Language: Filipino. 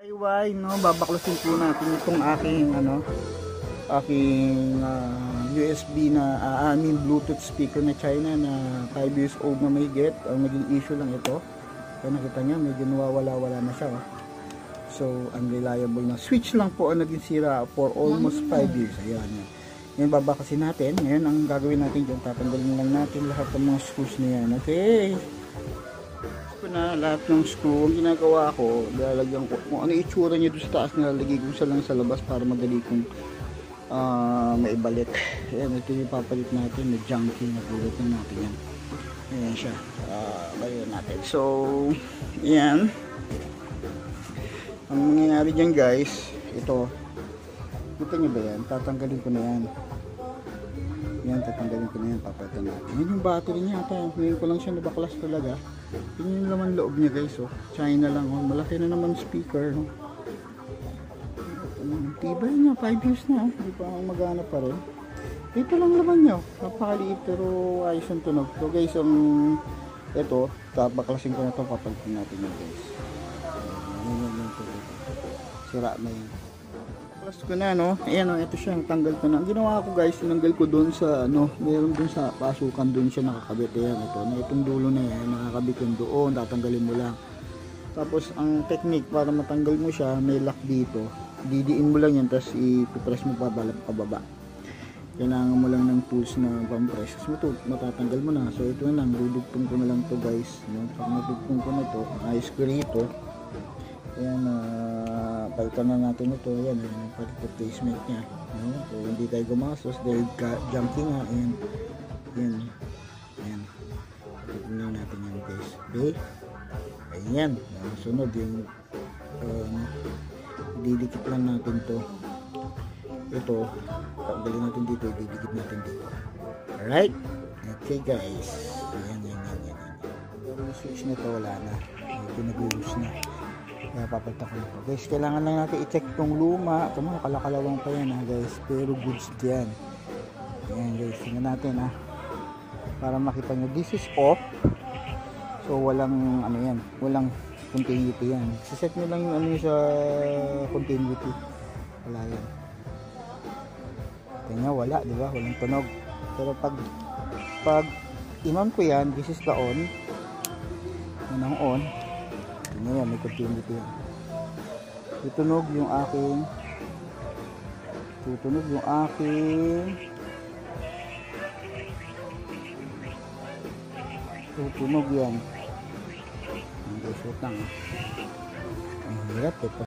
DIY, no, babaklasin po natin itong aking USB na Bluetooth speaker na China na 5 years old na mahigit. Ang naging issue lang ito. Kaya nakita niya, medyo nawawala-wala na siya. So, unreliable na switch lang po ang naging sira for almost 5 years. Ayan, yan. Yan, babaklasin natin. Ngayon, ang gagawin natin dyan, tatanggalin lang natin lahat ng mga screws na yan. Okay. Na lahat ng screw, ang ginagawa ko, lalagyan ko kung ano itsura niya doon sa taas, nilalagay ko sa lang sa labas para madali kong maibalik. Ayan, ito yung papalit natin na junkie na pulot na natin yan. Ayan siya, bayan natin. So, ayan, ang mangyayari dyan guys, ito, kita nyo ba yan? Tatanggalin ko na yan. Yan, tatanggalin ko na yan, papalitan natin. Yan yung battery niya, ngayon ko lang siya nabaklas talaga. Yun yung laman loob niya guys, oh. China lang, oh. Malaki na naman speaker, no. Tibay niya, 5 years na, hindi pa magana pa rin. Ito lang laman niya, napakaliit pero ayos ang tunog. So guys, ito, baklasin ko na ito, papalitan natin yan guys. Sira na yan. Plus ko na, no. Ayan, ito siya, tanggal ko na. Ang ginawa ko guys, tinanggal ko doon sa meron doon sa pasukan, doon siya nakakabit. Ayan, ito, na itong dulo na yan, nakakabit yung doon, tatanggalin mo lang. Tapos ang technique para matanggal mo siya, may lock dito. Didiin mo lang yan, tapos i-press mo pababa. Kailangan mo lang ng tools na pampress. Tapos matatanggal mo na. So ito na lang, dudugtong ko na lang to guys, no. Pag natugtong ko na to, ayos ko rito. Ayan, palitan na natin ito. Ayan, palit replacement nya, no? So hindi tayo gumastos dahil junkie nga. Ayan, ayan, ayan, tignan natin yan guys. Okay, ayan, sunod yung didikit lang natin to. Ito, tanggalin natin dito, didikit natin dito. Alright, okay guys, ayan, yung switch nito wala na, ito nag-lose na. Kaya papalitan ko nito guys. Kailangan lang natin i-check itong luma. Ito mga kalakalawang pa yan guys, pero goods yan. Ayan guys, tingnan natin para makita nyo, this is off. So walang yan, walang continuity yan. Siset nyo lang yung sa continuity. Wala yan. Tingnan, wala, diba? Walang tunog. Pero pag in-on ko yan, this is the on. Yan ang on. Tingnan yan, may continuity yan. Tutunog yung aking tutunog yan. Ang shoot lang. Ang hirap ito.